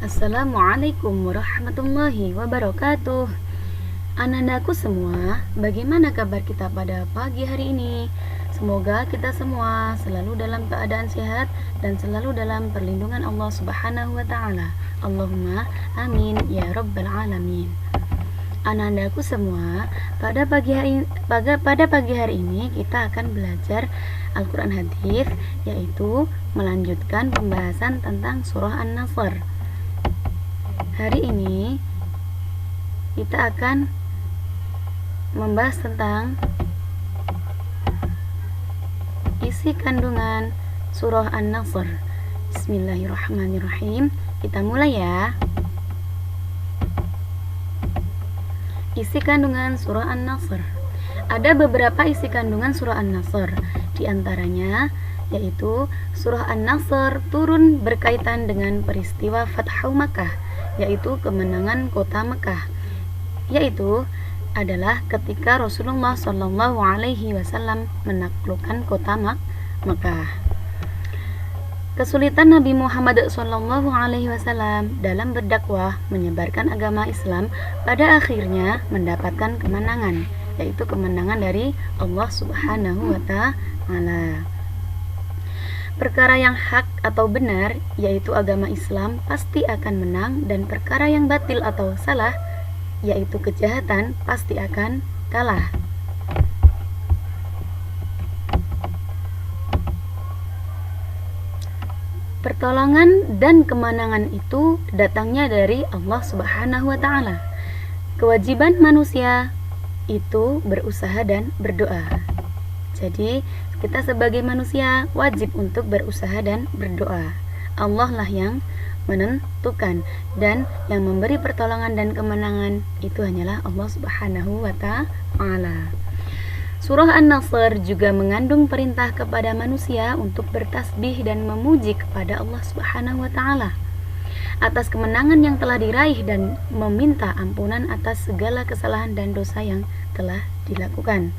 Assalamualaikum warahmatullahi wabarakatuh. Anandaku semua, bagaimana kabar kita pada pagi hari ini? Semoga kita semua selalu dalam keadaan sehat dan selalu dalam perlindungan Allah Subhanahu wa taala. Allahumma amin ya rabbal alamin. Anandaku semua, pada pagi hari ini kita akan belajar Al-Qur'an Hadis, yaitu melanjutkan pembahasan tentang surah An-Nasr. Hari ini kita akan membahas tentang isi kandungan surah An-Nasr. Bismillahirrahmanirrahim. Kita mulai ya. Isi kandungan surah An-Nasr. Ada beberapa isi kandungan surah An-Nasr. Di antaranya yaitu surah An-Nasr turun berkaitan dengan peristiwa Fathu Makkah, yaitu kemenangan kota Mekah, yaitu adalah ketika Rasulullah Shallallahu Alaihi Wasallam menaklukkan kota Mekah. Kesulitan Nabi Muhammad Shallallahu Alaihi Wasallam dalam berdakwah menyebarkan agama Islam pada akhirnya mendapatkan kemenangan, yaitu kemenangan dari Allah Subhanahu Wa Taala. Perkara yang hak atau benar, yaitu agama Islam, pasti akan menang, dan perkara yang batil atau salah, yaitu kejahatan, pasti akan kalah. Pertolongan dan kemenangan itu datangnya dari Allah Subhanahu wa taala. Kewajiban manusia itu berusaha dan berdoa. Jadi, kita sebagai manusia wajib untuk berusaha dan berdoa. Allah lah yang menentukan, dan yang memberi pertolongan dan kemenangan itu hanyalah Allah Subhanahu wa taala. Surah An-Nasr juga mengandung perintah kepada manusia untuk bertasbih dan memuji kepada Allah Subhanahu wa taala atas kemenangan yang telah diraih dan meminta ampunan atas segala kesalahan dan dosa yang telah dilakukan.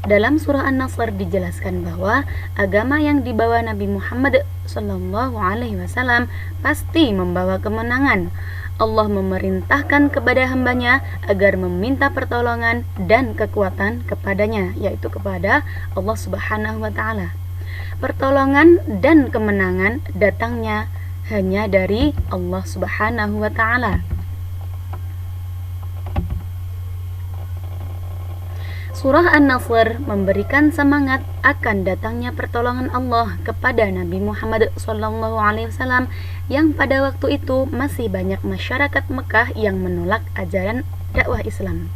Dalam surah An-Nasr dijelaskan bahwa agama yang dibawa Nabi Muhammad Sallallahu Alaihi Wasallam pasti membawa kemenangan. Allah memerintahkan kepada hambanya agar meminta pertolongan dan kekuatan kepadanya, yaitu kepada Allah Subhanahu Wa Taala. Pertolongan dan kemenangan datangnya hanya dari Allah Subhanahu Wa Taala. Surah An-Nasr memberikan semangat akan datangnya pertolongan Allah kepada Nabi Muhammad SAW yang pada waktu itu masih banyak masyarakat Mekah yang menolak ajaran dakwah Islam.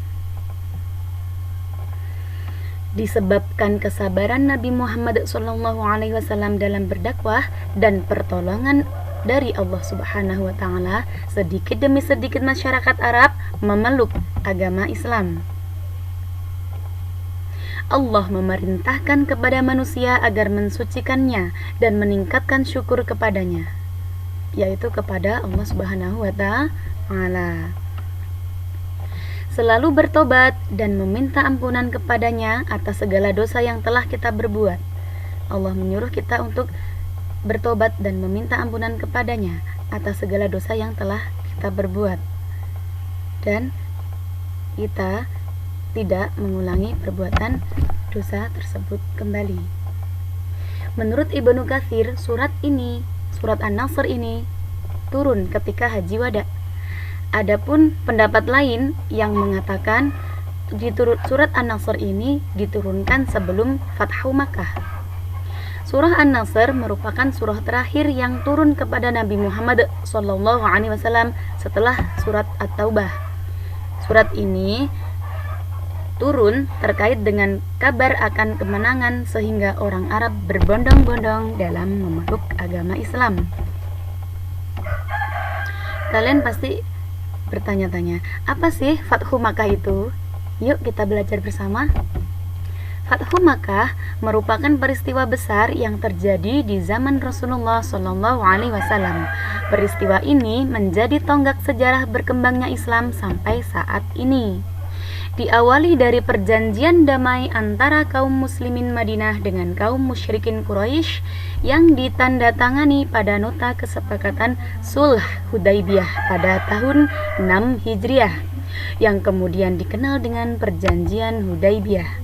Disebabkan kesabaran Nabi Muhammad SAW dalam berdakwah dan pertolongan dari Allah Subhanahu wa taala, sedikit demi sedikit masyarakat Arab memeluk agama Islam. Allah memerintahkan kepada manusia agar mensucikannya dan meningkatkan syukur kepadanya, yaitu kepada Allah Subhanahu wa taala. Selalu bertobat dan meminta ampunan kepadanya atas segala dosa yang telah kita berbuat. Allah menyuruh kita untuk bertobat dan meminta ampunan kepadanya atas segala dosa yang telah kita berbuat, dan kita tidak mengulangi perbuatan dosa tersebut kembali. Menurut Ibnu Katsir, surat An-Nasr ini turun ketika Haji Wada. Adapun pendapat lain yang mengatakan surat An-Nasr ini diturunkan sebelum Fathu Makkah. Surah An-Nasr merupakan surah terakhir yang turun kepada Nabi Muhammad SAW setelah surat At-Taubah. Surat ini turun terkait dengan kabar akan kemenangan sehingga orang Arab berbondong-bondong dalam memeluk agama Islam. Kalian pasti bertanya-tanya, apa sih Fathu Makkah itu? Yuk kita belajar bersama. Fathu Makkah merupakan peristiwa besar yang terjadi di zaman Rasulullah SAW. Peristiwa ini menjadi tonggak sejarah berkembangnya Islam sampai saat ini. Diawali dari perjanjian damai antara kaum muslimin Madinah dengan kaum musyrikin Quraisy yang ditandatangani pada nota kesepakatan Sulh Hudaibiyah pada tahun 6 Hijriah yang kemudian dikenal dengan Perjanjian Hudaibiyah.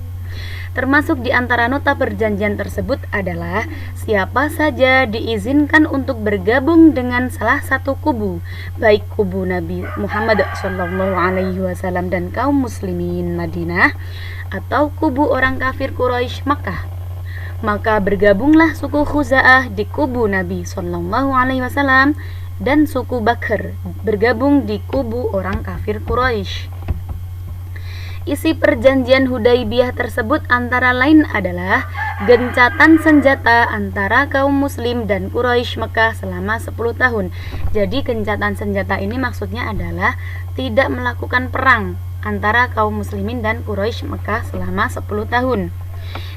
Termasuk di antara nota perjanjian tersebut adalah siapa saja diizinkan untuk bergabung dengan salah satu kubu, baik kubu Nabi Muhammad SAW dan kaum muslimin Madinah atau kubu orang kafir Quraisy Makkah. Maka bergabunglah suku Khuza'ah di kubu Nabi SAW dan suku Bakr bergabung di kubu orang kafir Quraisy. Isi perjanjian Hudaibiyah tersebut antara lain adalah gencatan senjata antara kaum muslim dan Quraisy Mekah selama 10 tahun. Jadi gencatan senjata ini maksudnya adalah tidak melakukan perang antara kaum muslimin dan Quraisy Mekah selama 10 tahun.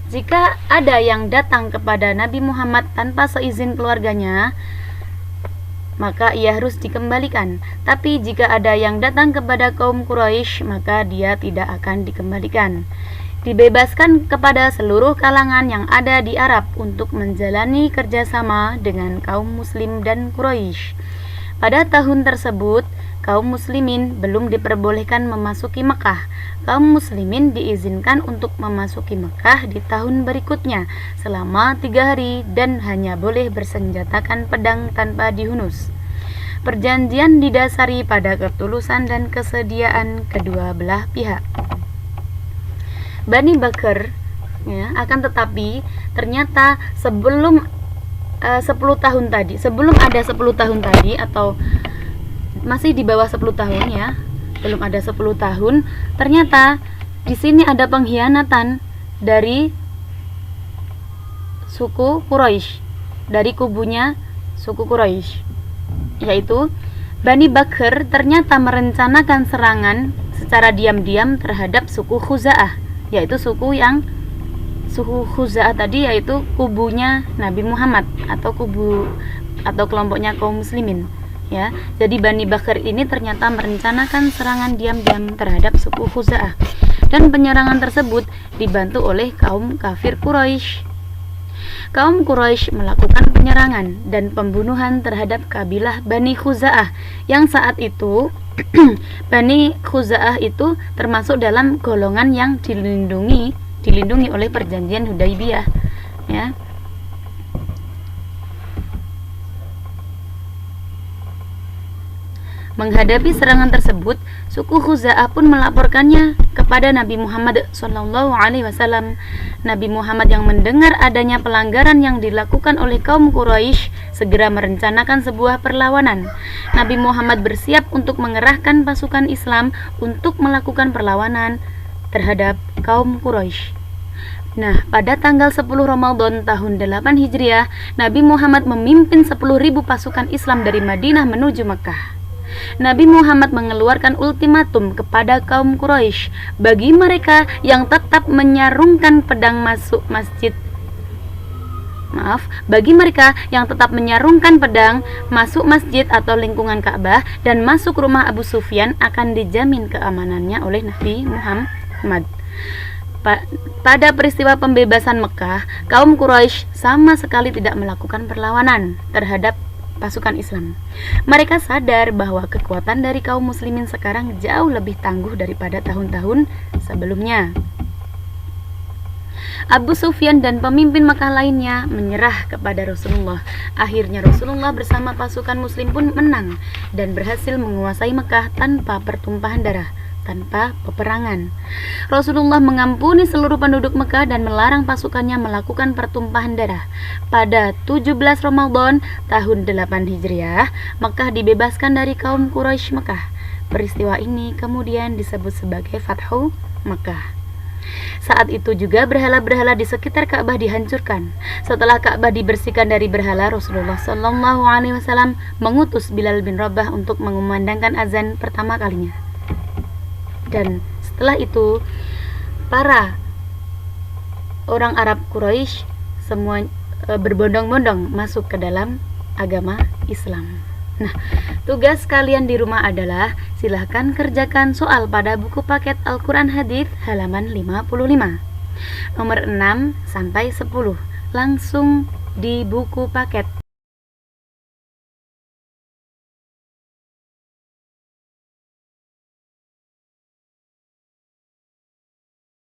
Jika ada yang datang kepada Nabi Muhammad tanpa seizin keluarganya, maka ia harus dikembalikan. Tapi jika ada yang datang kepada kaum Quraisy, maka dia tidak akan dikembalikan. Dibebaskan kepada seluruh kalangan yang ada di Arab untuk menjalani kerjasama dengan kaum muslim dan Quraisy. Pada tahun tersebut, kaum muslimin belum diperbolehkan memasuki Mekah. Kaum muslimin diizinkan untuk memasuki Mekah di tahun berikutnya selama 3 hari dan hanya boleh bersenjatakan pedang tanpa dihunus. Perjanjian didasari pada ketulusan dan kesediaan kedua belah pihak. Bani Bakr, akan tetapi ternyata sebelum 10 tahun tadi, sebelum ada 10 tahun tadi atau masih di bawah 10 tahun ya, belum ada 10 tahun, ternyata di sini ada pengkhianatan dari suku Quraisy, dari kubunya suku Quraisy, yaitu Bani Bakr ternyata merencanakan serangan secara diam-diam terhadap suku Khuza'ah, yaitu suku Khuza'ah tadi, yaitu kubunya Nabi Muhammad atau kelompoknya kaum muslimin. Ya, jadi Bani Bakr ini ternyata merencanakan serangan diam-diam terhadap suku Khuza'ah, dan penyerangan tersebut dibantu oleh kaum kafir Quraisy. Kaum Quraisy melakukan penyerangan dan pembunuhan terhadap kabilah Bani Khuza'ah yang saat itu Bani Khuza'ah itu termasuk dalam golongan yang dilindungi oleh perjanjian Hudaibiyah, ya. Menghadapi serangan tersebut, suku Khuza'ah pun melaporkannya kepada Nabi Muhammad SAW. Nabi Muhammad yang mendengar adanya pelanggaran yang dilakukan oleh kaum Quraisy segera merencanakan sebuah perlawanan. Nabi Muhammad bersiap untuk mengerahkan pasukan Islam untuk melakukan perlawanan terhadap kaum Quraisy. Nah, pada tanggal 10 Ramadan tahun 8 Hijriah, Nabi Muhammad memimpin 10.000 pasukan Islam dari Madinah menuju Mekah. Nabi Muhammad mengeluarkan ultimatum kepada kaum Quraisy bagi mereka yang tetap menyarungkan pedang masuk masjid atau lingkungan Ka'bah dan masuk rumah Abu Sufyan akan dijamin keamanannya oleh Nabi Muhammad. Pada peristiwa pembebasan Mekah, kaum Quraisy sama sekali tidak melakukan perlawanan terhadap pasukan Islam. Mereka sadar bahwa kekuatan dari kaum muslimin sekarang jauh lebih tangguh daripada tahun-tahun sebelumnya. Abu Sufyan dan pemimpin Mekah lainnya menyerah kepada Rasulullah. Akhirnya Rasulullah bersama pasukan muslim pun menang dan berhasil menguasai Mekah tanpa pertumpahan darah, tanpa peperangan. Rasulullah mengampuni seluruh penduduk Mekah dan melarang pasukannya melakukan pertumpahan darah. Pada 17 Ramadan tahun 8 Hijriah, Mekah dibebaskan dari kaum Quraisy Mekah. Peristiwa ini kemudian disebut sebagai Fathu Mekah. Saat itu juga berhala-berhala di sekitar Ka'bah dihancurkan. Setelah Ka'bah dibersihkan dari berhala, Rasulullah SAW mengutus Bilal bin Rabah untuk mengumandangkan azan pertama kalinya. Dan setelah itu para orang Arab Quraisy semua berbondong-bondong masuk ke dalam agama Islam. Nah, tugas kalian di rumah adalah silahkan kerjakan soal pada buku paket Al-Quran Hadits halaman 55 nomor 6 sampai 10. Langsung di buku paket